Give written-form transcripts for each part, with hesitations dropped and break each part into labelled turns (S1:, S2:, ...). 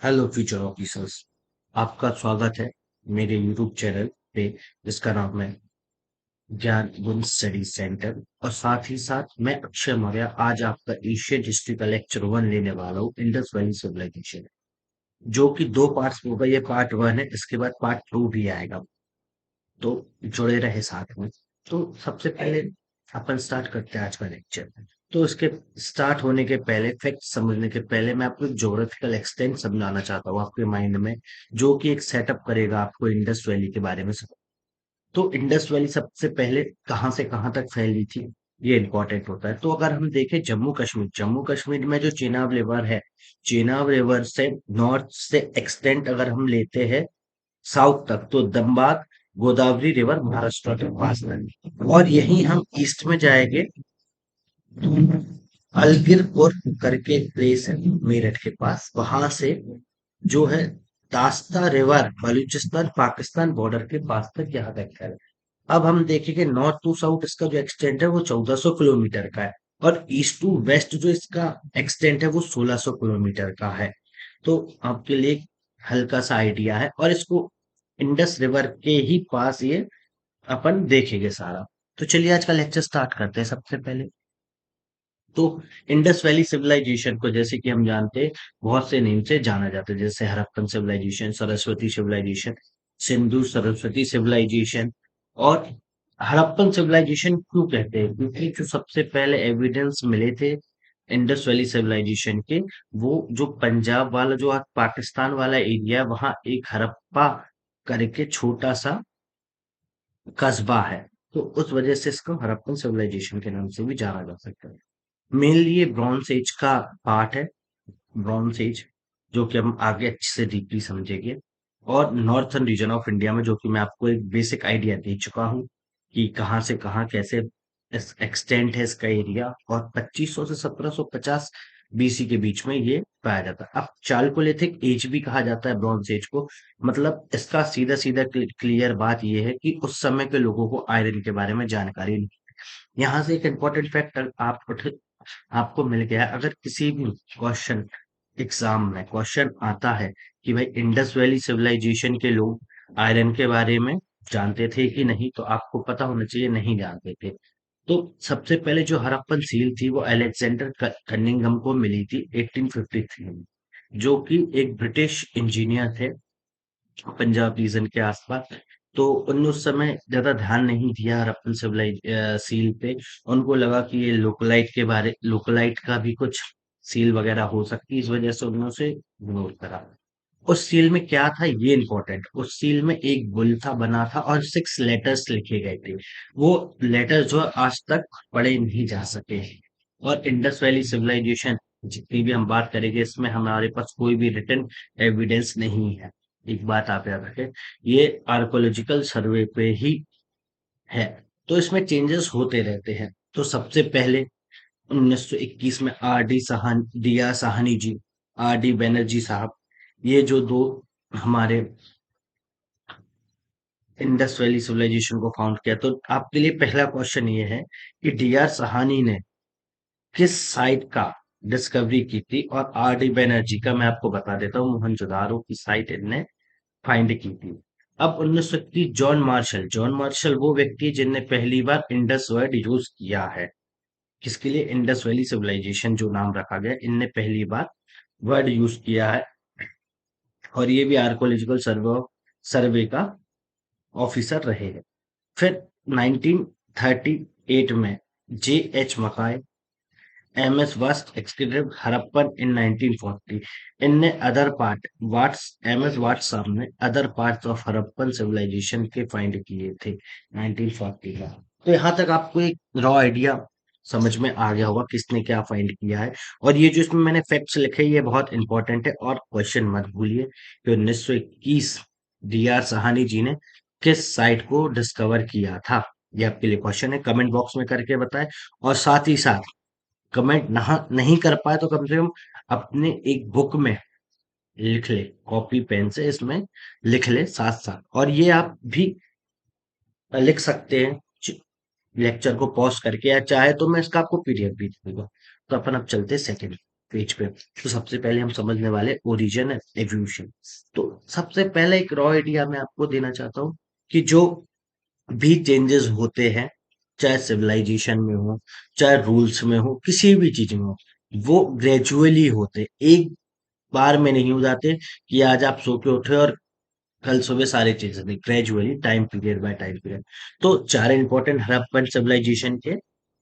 S1: Hello future officers. आपका स्वागत है मेरे यूट्यूब चैनल पे, जिसका नाम है ज्ञान गुण स्टडी सेंटर। और साथ ही साथ मैं अक्षय मौर्य आज आपका एशियन हिस्ट्री का लेक्चर 1 लेने वाला हूँ, इंडस वैली सिविलाइजेशन, जो कि दो पार्ट्स होगा। ये पार्ट 1 है, इसके बाद पार्ट 2 भी आएगा, तो जुड़े रहे साथ में। तो सबसे पहले अपन स्टार्ट करते हैं आज का लेक्चर। तो इसके स्टार्ट होने के पहले, फैक्ट समझने के पहले, मैं आपको एक ज्योग्राफिकल एक्सटेंट समझाना चाहता हूँ आपके माइंड में, जो कि एक सेटअप करेगा आपको इंडस वैली के बारे में सब। तो इंडस वैली सबसे पहले कहाँ से कहाँ तक फैली थी, ये इंपॉर्टेंट होता है। तो अगर हम देखें जम्मू कश्मीर में जो चेनाब रिवर है, चेनाब रिवर से नॉर्थ से एक्सटेंट अगर हम लेते हैं साउथ तक, तो दमबाग गोदावरी रिवर महाराष्ट्र के पास है। और यहीं हम ईस्ट में जाएंगे, अलगिरपुर करके प्लेस है मेरठ के पास, वहां से जो है दास्ता रिवर बलूचिस्तान पाकिस्तान बॉर्डर के पास तक यहाँ तक है। अब हम देखेंगे नॉर्थ टू साउथ इसका जो एक्सटेंट है वो 1400 किलोमीटर का है, और ईस्ट टू वेस्ट जो इसका एक्सटेंट है वो 1600 किलोमीटर का है। तो आपके लिए एक हल्का सा आइडिया है, और इसको इंडस रिवर के ही पास ये अपन देखेंगे सारा। तो चलिए आज का लेक्चर स्टार्ट करते हैं। सबसे पहले तो इंडस वैली सिविलाइजेशन को, जैसे कि हम जानते हैं, बहुत से नेम से जाना जाता है, जैसे Harappan civilization, Saraswati civilization, Sindhu Saraswati civilization. और हड़प्पन सिविलाइजेशन क्यों कहते हैं? क्योंकि जो सबसे पहले एविडेंस मिले थे इंडस वैली सिविलाइजेशन के, वो जो पंजाब वाला, जो आज पाकिस्तान वाला एरिया है, वहां एक हड़प्पा करके छोटा सा कस्बा है। तो उस वजह से इसको हड़प्पन सिविलाइजेशन के नाम से भी जाना जा सकता है। मेनली ये ब्रॉन्ज एज का पार्ट है, ब्रॉन्ज एज, जो कि हम आगे अच्छे से डीपली समझेंगे। और नॉर्थर्न रीजन ऑफ इंडिया में, जो कि मैं आपको एक बेसिक आइडिया दे चुका हूँ कि कहाँ से कहाँ कैसे एक्सटेंट है इसका एरिया। और 2500 से 1750 बीसी के बीच में ये पाया जाता है। अब चालकोलिथिक एज भी कहा जाता है ब्रॉन्ज एज को। मतलब इसका सीधा सीधा क्लियर बात ये है कि उस समय के लोगों को आयरन के बारे में जानकारी नहीं। यहाँ से एक इम्पोर्टेंट फैक्ट आपको मिल गया। अगर किसी भी क्वेश्चन एग्जाम में क्वेश्चन आता है कि भाई इंडस वैली सिविलाइजेशन के लोग आयरन के बारे में जानते थे कि नहीं, तो आपको पता होना चाहिए नहीं जानते थे। तो सबसे पहले जो हड़प्पन सील थी वो अलेक्जेंडर कनिंघम को मिली थी 1853 में, जो कि एक ब्रिटिश इंजीनियर थे पंजाब रीजन के आसपास। तो उन्होंने उस समय ज्यादा ध्यान नहीं दिया हड़प्पन सिविलाइज सील पे। उनको लगा कि ये लोकलाइट का भी कुछ सील वगैरह हो सकती है, इस वजह से उन्होंने उसे इग्नोर करा। उस सील में क्या था ये इंपॉर्टेंट, उस सील में एक बुल था बना था और 6 लेटर्स लिखे गए थे। वो लेटर्स जो है आज तक पढ़े नहीं जा सके। और इंडस वैली सिविलाइजेशन जितनी भी हम बात करेंगे, इसमें हमारे पास कोई भी रिटन एविडेंस नहीं है। एक बात आप याद रखें, ये आर्कोलॉजिकल सर्वे पे ही है, तो इसमें चेंजेस होते रहते हैं। तो सबसे पहले 1921 में D R Sahni ji, R D Banerjee साहब, ये जो दो हमारे इंडस वैली सिविलाइजेशन को फाउंड किया। तो आपके लिए पहला क्वेश्चन ये है कि डी आर सहानी ने किस साइट का डिस्कवरी की थी, और आर डी बैनर्जी का मैं आपको बता देता हूँ, मोहनजोदारो की साइट इनने फाइंड की थी। अब 1930 जॉन मार्शल वो व्यक्ति है जिनने पहली बार इंडस वर्ड यूज किया है। किसके लिए? इंडस वैली सिविलाइजेशन जो नाम रखा गया, इनने पहली बार वर्ड यूज किया है। और ये भी आर्कोलॉजिकल सर्वे का ऑफिसर रहे हैं। फिर 1938 में J H Mackay, M S वास्ट एक्सक्रीडेड हड़प्पन इन 1940। इनने other part Vats M S Vats साहब ने other parts of Harappan civilization के फाइंड किए थे 1940 में। तो यहाँ तक आपको एक रॉ आइडिया समझ में आ गया होगा किसने क्या फाइंड किया है। और ये जो इसमें मैंने फैक्ट्स लिखे ये बहुत इंपॉर्टेंट है, और क्वेश्चन मत भूलिए कि 1921 डी आर सहानी जी ने किस साइट को डिस्कवर किया था। ये आपके लिए क्वेश्चन है, कमेंट बॉक्स में करके बताएं। और साथ ही साथ कमेंट नहीं कर पाए तो कम से कम अपने एक बुक में लिख ले, कॉपी पेन से इसमें लिख ले साथ साथ। और ये आप भी लिख सकते हैं लेक्चर को पॉज करके, या चाहे तो मैं इसका आपको पीडीएफ भी दे दूंगा। तो अपन अब चलते सेकंड। पेज पे। तो सबसे पहले हम समझने वाले ओरिजिन एंड एवोल्यूशन। तो सबसे पहले एक रॉ आइडिया मैं आपको देना चाहता हूँ कि जो भी चेंजेस होते हैं, चाहे सिविलाइजेशन में हो, चाहे रूल्स में हो, किसी भी चीज में हो, वो ग्रेजुअली होते, एक बार में नहीं हो जाते कि आज आप सो के उठे और कल सुबह सारी चीजें नहीं, gradually time period by time period. तो चार इंपॉर्टेंट हड़प्पन सिविलाइजेशन के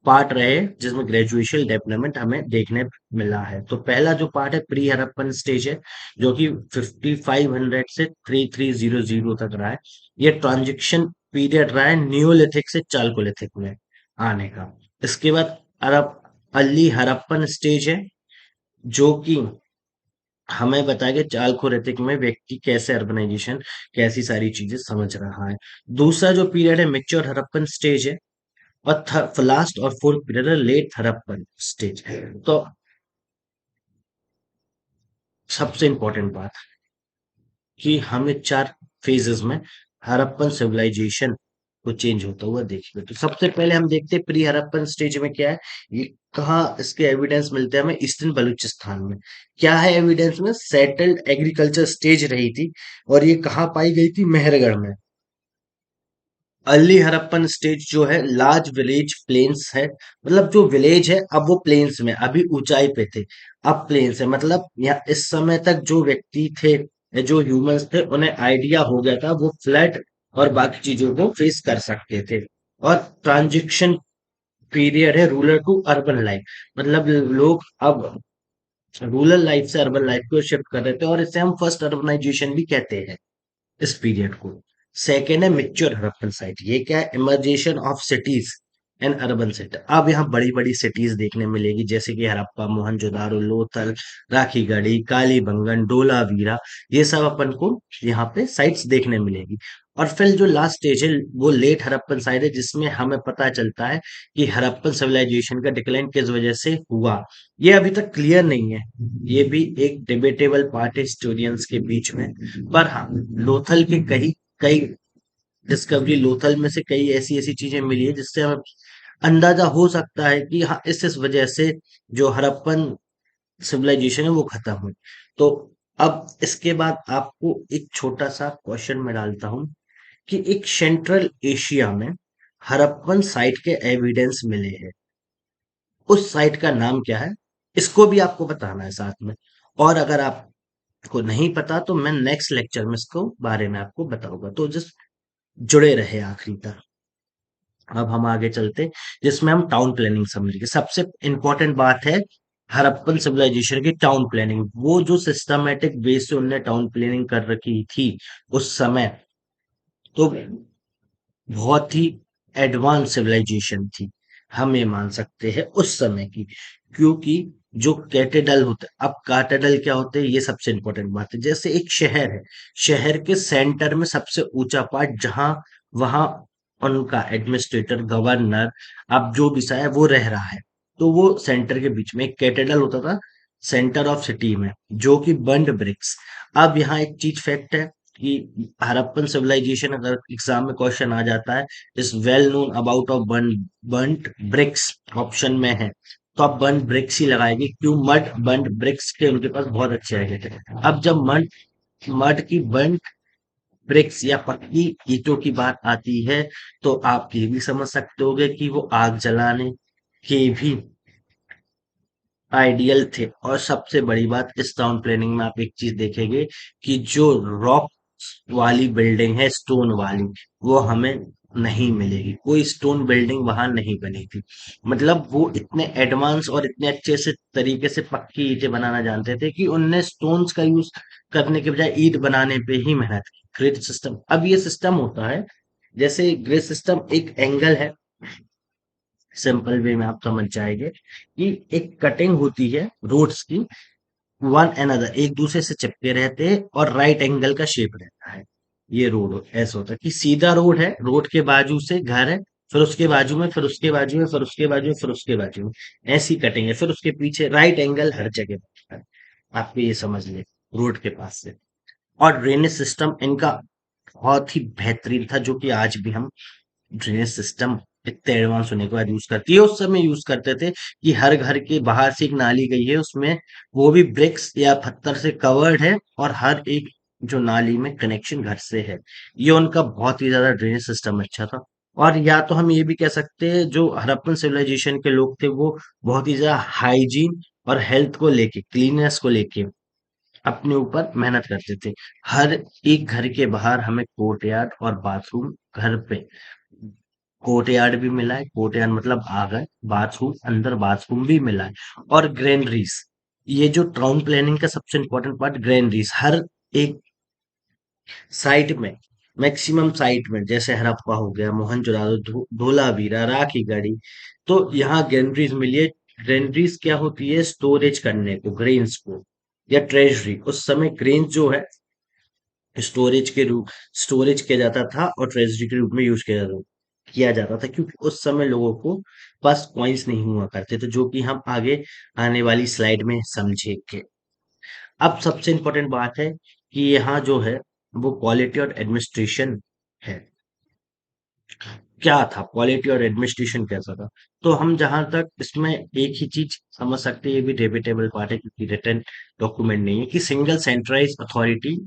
S1: पार्ट रहे जिसमें ग्रेजुएशनल डेवलपमेंट हमें देखने मिला है। तो पहला जो पार्ट है प्री हड़प्पन स्टेज है, जो कि 5500 से 3300 तक रहा है। ये ट्रांजिशन पीरियड रहा है न्यूलिथिक से चालकोलिथिक में आने का। इसके बाद अरब अर्ली हड़प्पन स्टेज है, जो कि हमें बताया कि चालकोलिथिक में व्यक्ति कैसे अर्बनाइजेशन, कैसी सारी चीजें समझ रहा है। दूसरा जो पीरियड है मेच्योर हड़प्पन स्टेज है, और लास्ट और फोर्थ पीरियड है लेट हड़प्पन स्टेज। तो सबसे इंपॉर्टेंट बात कि हमें चार फेजेस में हड़प्पन सिविलाइजेशन को चेंज होता हुआ देखेंगे। तो सबसे पहले हम देखते हैं प्री हड़प्पन स्टेज में क्या है, ये कहाँ इसके एविडेंस मिलते हैं हमें, ईस्टर्न बलूचिस्तान में। क्या है एविडेंस में, सेटल्ड एग्रीकल्चर स्टेज रही थी, और ये कहाँ पाई गई थी, मेहरगढ़ में। अर्ली हड़प्पन स्टेज जो है लार्ज विलेज प्लेन्स है, मतलब जो विलेज है अब वो प्लेन्स में, अभी ऊंचाई पे थे, अब प्लेन्स है। मतलब यहाँ इस समय तक जो व्यक्ति थे या जो ह्यूमंस थे उन्हें आइडिया हो गया था, वो फ्लड और बाकी चीजों को फेस कर सकते थे। और ट्रांजिशन पीरियड है रूरल टू अर्बन लाइफ, मतलब लोग अब रूरल लाइफ से अर्बन लाइफ को शिफ्ट कर रहे थे, और इसे हम फर्स्ट अर्बनाइजेशन भी कहते हैं इस पीरियड को। सेकेंड है मेच्योर हड़प्पन साइट, ये क्या है, emergence of cities and urban centre. अब यहाँ बड़ी बड़ी सिटीज देखने मिलेगी, जैसे कि हड़प्पा, मोहनजोदारो, लोथल, राखीगढ़ी, कालीबंगन, डोलावीरा, ये सब अपन को यहाँ पे साइट्स देखने मिलेगी। और फिर जो लास्ट स्टेज है वो लेट हड़प्पन साइट है, जिसमें हमें पता चलता है कि हड़प्पन सिविलाइजेशन का डिक्लाइन किस वजह से हुआ। ये अभी तक क्लियर नहीं है, ये भी एक डिबेटेबल पार्ट है हिस्टोरियंस के बीच में। पर हाँ, लोथल के कई कई डिस्कवरी, लोथल में से कई ऐसी ऐसी चीजें मिली है जिससे हमें अंदाजा हो सकता है कि हाँ इस वजह से जो हड़प्पन सिविलाइजेशन है वो खत्म हुई। तो अब इसके बाद आपको एक छोटा सा क्वेश्चन में डालता हूँ कि एक सेंट्रल एशिया में हड़प्पन साइट के एविडेंस मिले हैं, उस साइट का नाम क्या है, इसको भी आपको बताना है साथ में। और अगर आपको नहीं पता तो मैं नेक्स्ट लेक्चर में इसको बारे में आपको बताऊंगा, तो जस्ट जुड़े रहे आखिरी तक। अब हम आगे चलते, जिसमें हम टाउन प्लानिंग समझेंगे। सबसे इंपॉर्टेंट बात है हड़प्पन सिविलाइजेशन की टाउन प्लानिंग, वो जो सिस्टमेटिक बेस से उनने टाउन प्लानिंग कर रखी थी उस समय, तो बहुत ही एडवांस सिविलाइजेशन थी, हम ये मान सकते हैं उस समय की। क्योंकि जो कैथेड्रल होते, अब कैथेड्रल क्या होते हैं, ये सबसे इंपॉर्टेंट बात है। जैसे एक शहर है, शहर के सेंटर में सबसे ऊंचा पार्ट जहां, वहां उनका एडमिनिस्ट्रेटर, गवर्नर, अब जो भी सा है वो रह रहा है, तो वो सेंटर के बीच में एक कैथेड्रल होता था, सेंटर ऑफ सिटी में, जो कि बर्न्ड ब्रिक्स। अब यहाँ एक चीज फैक्ट है कि हड़प्पन सिविलाइजेशन अगर एग्जाम में क्वेश्चन आ जाता है, is well known about of burnt bricks option में है, तो आप बर्न्ड ब्रिक्स ही लगाएंगे। क्यों, मड बर्न्ड ब्रिक्स के उनके पास बहुत अच्छे आइडिया थे। अब जब मड मड की बर्न्ड ब्रिक्स या पक्की ईंटों की बात आती है, तो आप ये भी समझ सकते होगे कि वो आग जलाने के भी आइडियल थे। और सबसे बड़ी बात, इस टाउन प्लानिंग में आप एक चीज देखेंगे कि जो रॉक वाली बिल्डिंग है, स्टोन वाली, वो हमें नहीं मिलेगी, कोई स्टोन बिल्डिंग वहां नहीं बनी थी। मतलब वो इतने एडवांस और इतने अच्छे से तरीके से पक्की ईंटें बनाना जानते थे कि उनने स्टोन्स का यूज करने के बजाय ईंट बनाने पे ही मेहनत की। ग्रिड सिस्टम, अब ये सिस्टम होता है, जैसे ग्रिड सिस्टम एक एंगल है, सिंपल वे में आप समझ जाएंगे कि एक कटिंग होती है रोड्स की, वन अनदर एक दूसरे से चिपके रहते हैं, और राइट एंगल का शेप रहता है। ये रोड ऐसा होता है कि सीधा रोड है, रोड के बाजू से घर है, फिर उसके बाजू में, फिर उसके बाजू में, फिर उसके बाजू में, फिर उसके बाजू में, ऐसी कटिंग है। फिर उसके पीछे राइट एंगल हर जगह बनता है, आपको ये समझ ले, रोड के पास से। और ड्रेनेज सिस्टम इनका बहुत ही बेहतरीन था, जो कि आज भी हम ड्रेनेज सिस्टम इतने एडवांस होने के बाद यूज करती है। उस समय यूज करते थे कि हर घर के बाहर से एक नाली गई है, उसमें वो भी ब्रिक्स या पत्थर से कवर्ड है, और हर एक जो नाली में कनेक्शन घर से है। ये उनका बहुत ही ज्यादा ड्रेनेज सिस्टम अच्छा था। और या तो हम ये भी कह सकते हैं, जो हड़प्पन सिविलाइजेशन के लोग थे वो बहुत ही ज्यादा हाइजीन और हेल्थ को लेके, क्लीननेस को लेके अपने ऊपर मेहनत करते थे। हर एक घर के बाहर हमें कोर्टयार्ड और बाथरूम, घर पे कोर्टयार्ड भी मिला है। कोर्टयार्ड मतलब आंगन, बाथरूम, अंदर बाथरूम भी मिला है। और ग्रेनरीज, ये जो टाउन प्लानिंग का सबसे इंपॉर्टेंट पार्ट, ग्रेनरीज हर एक साइट में, मैक्सिमम साइट में, जैसे हड़प्पा हो गया, मोहनजोदाड़ो, धोलावीरा, राखीगढ़ी, तो यहाँ ग्रेनरीज मिली है। ग्रेनरीज क्या होती है? स्टोरेज करने को, ग्रेन्स को, या ट्रेजरी। उस समय ग्रेन जो है स्टोरेज के रूप स्टोरेज किया जाता था और ट्रेजरी के रूप में यूज किया जाता था, क्योंकि उस समय लोगों को पास कॉइन्स नहीं हुआ करते थे, जो कि हम आगे आने वाली स्लाइड में समझेंगे। अब सबसे इम्पोर्टेंट बात है कि यहाँ जो है वो क्वालिटी और एडमिनिस्ट्रेशन है। क्या था क्वालिटी और एडमिनिस्ट्रेशन, कैसा था? तो हम जहां तक इसमें एक ही चीज समझ सकते हैं, ये भी डेबिटेबल पार्ट है क्योंकि रिटर्न डॉक्यूमेंट नहीं है, कि सिंगल सेंट्रलाइज अथॉरिटी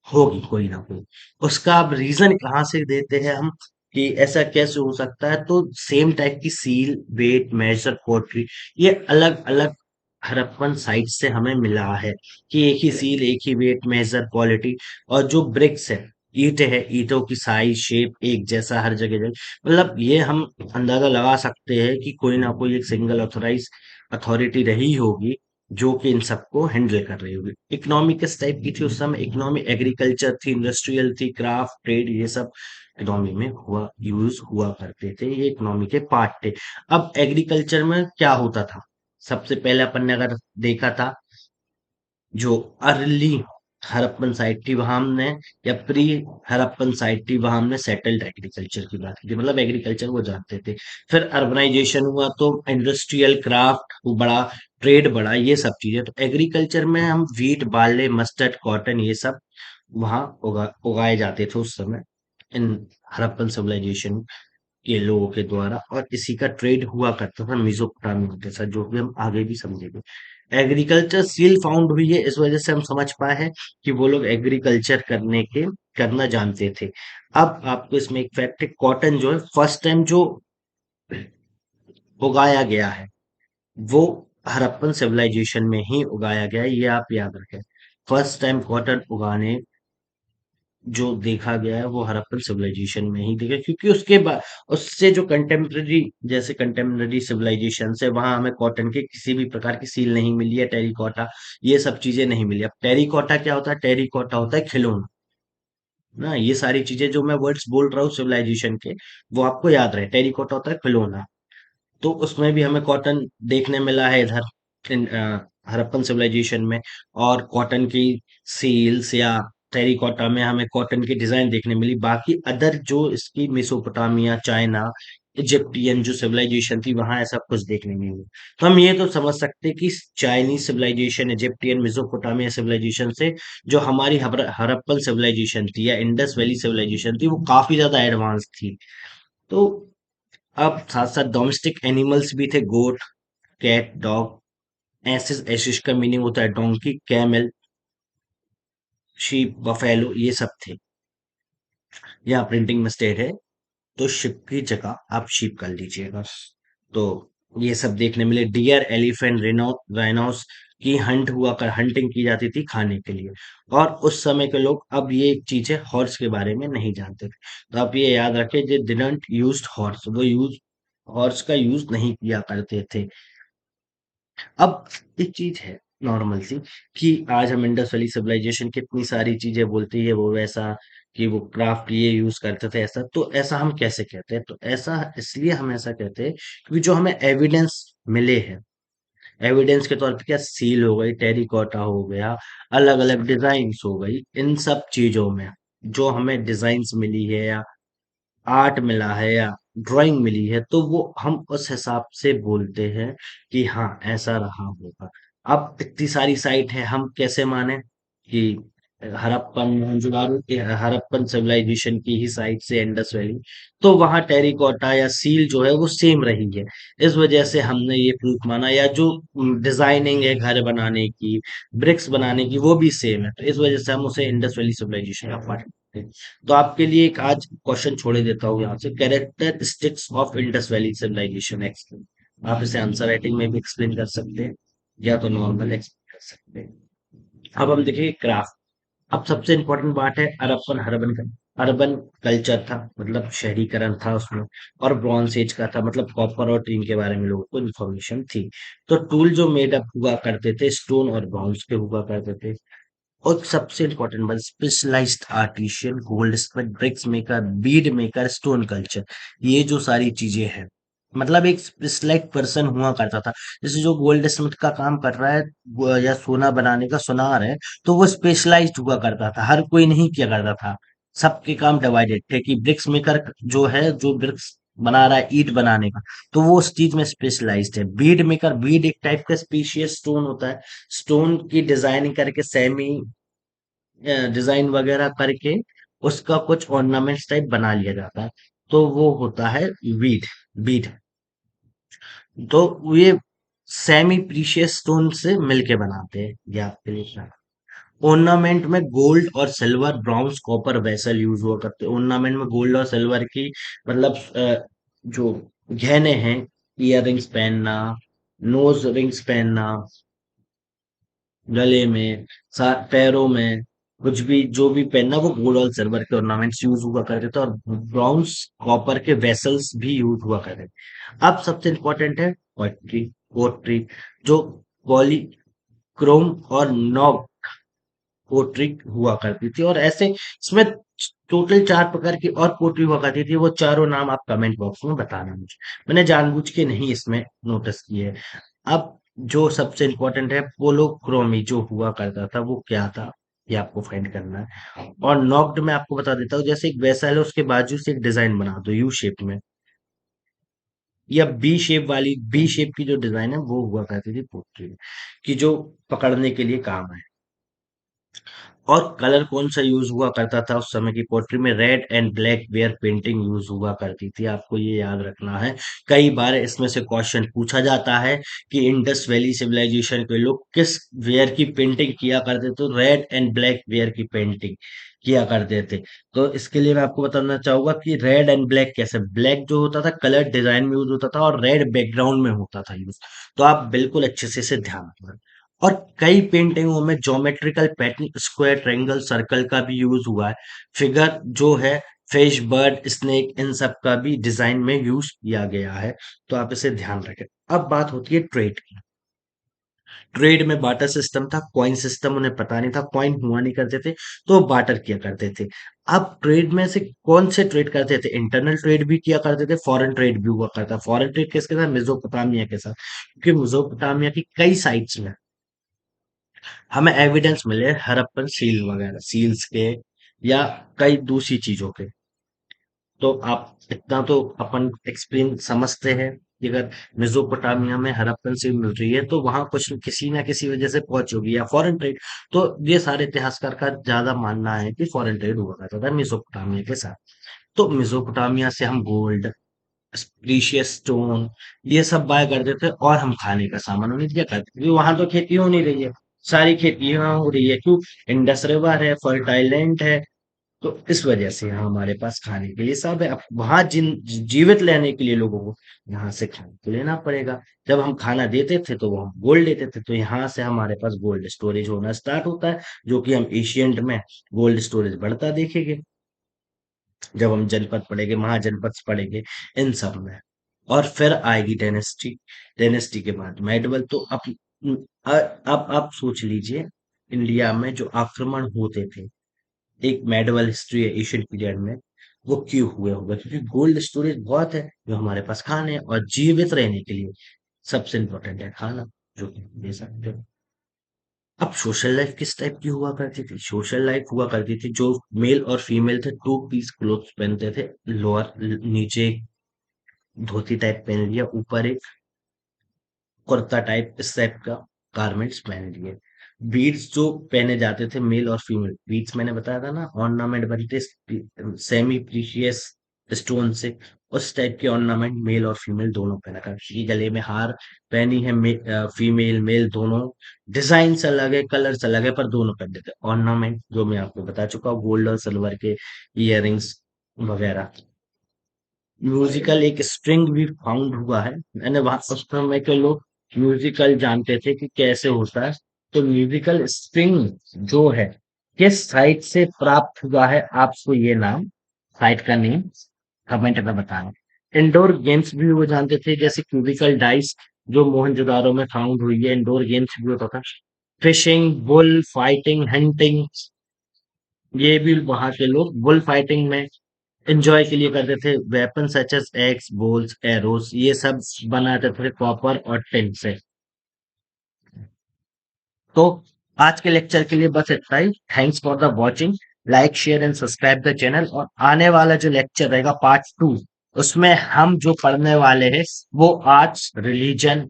S1: होगी कोई ना कोई। उसका अब रीजन कहाँ से देते हैं हम, कि ऐसा कैसे हो सकता है? तो सेम टाइप की सील, वेट, मेजर, पोर्ट्री, ये अलग अलग हड़प्पन साइट से हमें मिला है, कि एक ही सील, एक ही वेट, मेजर, क्वालिटी। और जो ब्रिक्स है, ईंटें है, ईंटों की साइज, शेप एक जैसा हर जगह जगह, मतलब ये हम अंदाजा लगा सकते हैं कि कोई ना कोई एक सिंगल ऑथराइज अथॉरिटी रही होगी, जो कि इन सबको हैंडल कर रही होगी। इकोनॉमी किस टाइप की थी उस समय? इकोनॉमी एग्रीकल्चर थी, इंडस्ट्रियल थी, क्राफ्ट, ट्रेड, ये सब इकोनॉमी में यूज हुआ करते थे, ये इकोनॉमी के पार्ट थे। अब एग्रीकल्चर में क्या होता था? सबसे पहले अपन ने अगर देखा था, जो अर्ली हड़प्पन साइट थी वहां हमने, या प्री हड़प्पन साइट थी वहां हमने सेटल्ड एग्रीकल्चर की बात की थी, मतलब एग्रीकल्चर वो जानते थे। फिर अर्बनाइजेशन हुआ तो इंडस्ट्रियल, क्राफ्ट बढ़ा, ट्रेड बढ़ा, ये सब चीजें। तो एग्रीकल्चर में हम वीट, बार्ले, मस्टर्ड, कॉटन, ये सब वहां उगाए जाते थे उस समय, इन हड़प्पन सिविलाइजेशन के लोगों के द्वारा। और इसी का ट्रेड हुआ करता था मेसोपोटामिया के साथ, जो कि हम आगे भी समझेंगे। एग्रीकल्चर सील फाउंड हुई है, इस वजह से हम समझ पाए हैं कि वो लोग एग्रीकल्चर करना जानते थे। अब आपको इसमें एक फैक्ट है, कॉटन जो है फर्स्ट टाइम जो उगाया गया है, वो हड़प्पन सिविलाइजेशन में ही उगाया गया है, ये आप याद रखें। फर्स्ट टाइम कॉटन उगाने जो देखा गया है वो हड़प्पन सिविलाइजेशन में ही देखा, क्योंकि उसके बाद उससे जो कंटेम्प्रेरी, जैसे कंटेम्प्रेरी सिविलाइजेशन से, वहां हमें कॉटन के किसी भी प्रकार की सील नहीं मिली है, टेरिकॉटा, ये सब चीजें नहीं मिली। अब टेरिकॉटा क्या होता है? टेरिकॉटा होता है खिलौना ना। ये सारी चीजें जो मैं वर्ड्स बोल रहा हूँ सिविलाइजेशन के, वो आपको याद रहे। टेरिकॉटा होता है खिलौना, तो उसमें भी हमें कॉटन देखने मिला है इधर, हड़प्पन सिविलाइजेशन में। और कॉटन की सील्स या टेरिकॉटा में हमें कॉटन की डिजाइन देखने मिली। बाकी अदर जो इसकी मेसोपोटामिया, चाइना, इजिप्टियन जो सिविलाइजेशन थी, वहां ऐसा कुछ देखने नहीं मिला। तो हम ये तो समझ सकते हैं कि Chinese civilization, Egyptian, Mesopotamia civilization से जो हमारी हड़प्पन सिविलाइजेशन थी या इंडस वैली सिविलाइजेशन थी, वो काफी ज्यादा एडवांस थी। तो अब साथ साथ डोमेस्टिक एनिमल्स भी थे, गोट, कैट, डॉग। एसिस, एसिस का मीनिंग होता है डोंकी, कैमल, शीप, बफेलो, ये सब थे। यहाँ प्रिंटिंग मिस्टेक है, तो शिप की जगह आप शीप कर लीजिएगा। तो ये सब देखने मिले। डियर, एलिफेंट, राइनोस की हंटिंग की जाती थी खाने के लिए। और उस समय के लोग, अब ये एक चीज है, हॉर्स के बारे में नहीं जानते थे। तो आप ये याद रखें, जे डिडंट यूज्ड हॉर्स, वो यूज हॉर्स का यूज नहीं किया करते थे। अब एक चीज है नॉर्मल सी, कि आज हम इंडस वैली सिविलाइजेशन कितनी सारी चीजें बोलती है, वो वैसा, कि वो क्राफ्ट ये यूज करते थे, ऐसा। तो ऐसा हम कैसे कहते हैं? तो ऐसा इसलिए हम ऐसा कहते हैं क्योंकि जो हमें एविडेंस मिले हैं, एविडेंस के तौर पे, क्या सील हो गई, टेरिकॉटा हो गया, अलग अलग डिजाइन्स हो गई, इन सब चीजों में जो हमें डिजाइन्स मिली है, या आर्ट मिला है, या ड्राइंग मिली है, तो वो हम उस हिसाब से बोलते हैं कि हाँ ऐसा रहा होगा। अब इतनी सारी साइट है, हम कैसे माने कि हड़प्पन मोहनजोदारो के हड़प्पन सिविलाइजेशन की ही साइड से इंडस वैली, तो वहां टेरिकोटा या सील जो है वो सेम रही है। इस वजह से हमने ये प्रूफ माना, या जो डिजाइनिंग है घर बनाने की, ब्रिक्स बनाने की, वो भी सेम है, तो इस वजह से हम उसे इंडस वैली सिविलाइजेशन का पार्ट मानते हैं। तो आपके लिए एक आज क्वेश्चन छोड़े देता हूँ यहाँ से, characteristics of Indus Valley civilization explain. आप इसे आंसर राइटिंग में भी एक्सप्लेन कर सकते हैं, या तो नॉर्मल एक्सप्लेन कर सकते हैं। अब हम देखेंगे क्राफ्ट। अब सबसे इम्पोर्टेंट बात है अरबन हरबन का। अर्बन कल्चर था, मतलब शहरीकरण था उसमें, और ब्रॉन्ज एज का था, मतलब कॉपर और टीन के बारे में लोगों को इन्फॉर्मेशन थी। तो टूल जो मेड अप हुआ करते थे स्टोन और ब्रॉन्ज के हुआ करते थे। और सबसे इम्पोर्टेंट बात, specialized artisan, gold smith, bricks maker, bead maker, stone culture, ये जो सारी चीजें हैं, मतलब एक स्पेशलाइज्ड पर्सन हुआ करता था। जैसे जो गोल्ड स्मिथ का काम कर रहा है, या सोना बनाने का सुनार है, तो वो स्पेशलाइज्ड हुआ करता था, हर कोई नहीं किया करता था। सबके काम डिवाइडेड थे, कि ब्रिक्स मेकर जो है, जो ब्रिक्स बना रहा है ईंट बनाने का, तो वो उस चीज में स्पेशलाइज्ड है। बीड मेकर, बीड एक टाइप का स्पीशियस स्टोन होता है, स्टोन की डिजाइनिंग करके सेमी डिजाइन वगैरह करके उसका कुछ ऑर्नामेंट्स टाइप बना लिया जाता है, तो वो होता है वीट बीट। तो ये सेमी प्रीशियस स्टोन से मिलके बनाते हैं, ये आपके लिए। ऑर्नामेंट में गोल्ड और silver, bronze, copper vessel use हुआ करते हैं। ऑर्नामेंट में गोल्ड और सिल्वर की, मतलब जो गहने हैं, ईयर रिंग्स पहनना, नोज रिंग्स पहनना, गले में, पैरों में, कुछ भी जो भी पहनना, वो गोल्ड और सिल्वर के ऑर्नामेंट्स यूज हुआ करते थे, और ब्रॉन्ज कॉपर के वेसल्स भी यूज हुआ करते थे। अब सबसे इंपॉर्टेंट है पोएट्री। पोट्री जो पॉलीक्रोम और नॉक पोट्री हुआ करती थी, और ऐसे इसमें टोटल 4 प्रकार की और पोट्री हुआ करती थी। वो चारों नाम आप कमेंट बॉक्स में बताना मुझे, मैंने जानबूझ के नहीं इसमें नोटिस किए। अब जो सबसे इम्पोर्टेंट है, पोलोक्रोमी जो हुआ करता था वो क्या था, ये आपको फाइंड करना है। और नॉक्ड में आपको बता देता हूँ, जैसे एक वेसल है, उसके बाजू से एक डिजाइन बना दो यू शेप में, या बी शेप वाली, बी शेप की जो डिजाइन है वो हुआ करती थी पोट्री में, कि जो पकड़ने के लिए काम है। और कलर कौन सा यूज हुआ करता था उस समय की पोट्री में, red and black ware painting use हुआ करती थी, आपको ये याद रखना है। कई बार इसमें से क्वेश्चन पूछा जाता है कि इंडस वैली सिविलाइजेशन के लोग किस वेयर की पेंटिंग किया करते थे, तो रेड एंड ब्लैक वेयर की पेंटिंग किया करते थे। तो इसके लिए मैं आपको बताना चाहूंगा कि रेड एंड ब्लैक कैसे, ब्लैक जो होता था कलर डिजाइन में यूज होता था, और रेड बैकग्राउंड में होता था यूज। तो आप बिल्कुल अच्छे से इसे ध्यान रखना। और कई पेंटिंगों में geometrical pattern, square, triangle, circle का भी यूज हुआ है। फिगर जो है, फिश, बर्ड, स्नेक, इन सब का भी डिजाइन में यूज किया गया है, तो आप इसे ध्यान रखें। अब बात होती है ट्रेड की। ट्रेड में बाटर सिस्टम था, कॉइन सिस्टम उन्हें पता नहीं था, कॉइन हुआ नहीं करते थे, तो बाटर किया करते थे। अब ट्रेड में से कौन से ट्रेड करते थे, इंटरनल ट्रेड भी किया करते थे, फॉरेन ट्रेड भी हुआ करता। फॉरेन ट्रेड किसके साथ, मेसोपोटामिया के साथ, क्योंकि मेसोपोटामिया की कई साइट्स में हमें एविडेंस मिले हड़प्पन सील वगैरह, सील्स के, या कई दूसरी चीजों के। तो आप इतना तो अपन एक्सप्लेन समझते हैं कि अगर मेसोपोटामिया में हड़प्पन सील मिल रही है, तो वहां कुछ किसी ना किसी वजह से पहुंच होगी, या फॉरेन ट्रेड। तो ये सारे इतिहासकार का ज्यादा मानना है कि फॉरेन ट्रेड हुआ करता था मेसोपोटामिया के साथ। तो मेसोपोटामिया से हम गोल्ड, प्रीशियस स्टोन, ये सब बाय करते थे, और हम खाने का सामान उन्हें दिया करते थे, क्योंकि वहां तो खेती हो नहीं रही है, सारी खेती यहाँ हो रही है, क्यों, इंडस रिवर है, फर्टाइल लैंड है। तो इस वजह से यहाँ हमारे पास खाने के लिए सब है। अब वहां जीवित रहने के लिए लोगों को यहाँ से खाना तो लेना पड़ेगा। जब हम खाना देते थे तो वो हम गोल्ड लेते थे, तो यहाँ से हमारे पास गोल्ड स्टोरेज होना स्टार्ट होता है, जो कि हम एशियंट में गोल्ड स्टोरेज बढ़ता देखेंगे जब हम जनपद पढ़ेंगे, महाजनपद पढ़ेंगे, इन सब में। और फिर आएगी डायनेस्टी। डायनेस्टी के बाद मेडवल। तो अब आप सोच लीजिए, इंडिया में जो आक्रमण होते थे, एक मेडवल हिस्ट्री है एशियन पीरियड में, वो क्यों हुए होगा, क्योंकि गोल्ड स्टोरेज बहुत है जो हमारे पास खाने हैं, और जीवित रहने के लिए सबसे इंपॉर्टेंट है खाना, जो कि हम दे सकते हो। अब सोशल लाइफ किस टाइप की हुआ करती थी, सोशल लाइफ हुआ करती थी, जो मेल और फीमेल थे टू पीस क्लोथ्स पहनते थे, लोअर, नीचे एक धोती टाइप पहन लिया, ऊपर एक कुर्ता टाइप, इस टाइप का गारमेंट्स पहन लिए। बीड्स जो पहने जाते थे मेल और फीमेल, बीड्स मैंने बताया था ना, ऑर्नामेंट बनते सेमी प्रीशियस स्टोन से, उस टाइप के ऑर्नामेंट मेल और फीमेल दोनों पहना करती थी। गले में हार पहनी है फीमेल मेल दोनों, डिजाइन अलग है, कलर्स अलग है, पर दोनों पहनते थे। ऑर्नामेंट जो मैं आपको बता चुका हूँ, गोल्ड और सिल्वर के इयररिंग्स वगैरह। म्यूजिकल एक स्ट्रिंग भी फाउंड हुआ है, मैंने वहां उस समय के लोग म्यूजिकल जानते थे कि कैसे होता है। तो म्यूजिकल स्ट्रिंग जो है किस साइट से प्राप्त हुआ है, आपको ये नाम, साइट का नेम कमेंट में बताना। इंडोर गेम्स भी वो जानते थे, जैसे क्यूबिकल डाइस जो मोहनजोदारो में फाउंड हुई है, इंडोर गेम्स भी होता था। फिशिंग, बुल फाइटिंग, हंटिंग, ये भी वहां के लोग बुल फाइटिंग में एंजॉय के लिए करते थे। Weapon such as axe, bows, arrows, ये सब बनाते थे कॉपर और टिन से। तो आज के लेक्चर के लिए बस इतना ही। Thanks for the watching. Like share and subscribe the channel. और आने वाला जो लेक्चर रहेगा पार्ट 2, उसमें हम जो पढ़ने वाले हैं वो arts, religion,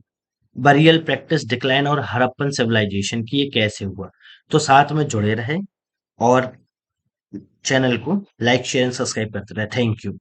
S1: burial practice, decline और हड़प्पन सिविलाइजेशन की ये कैसे हुआ। तो साथ में जुड़े रहे और चैनल को लाइक शेयर एंड सब्सक्राइब करते रहे। Thank you.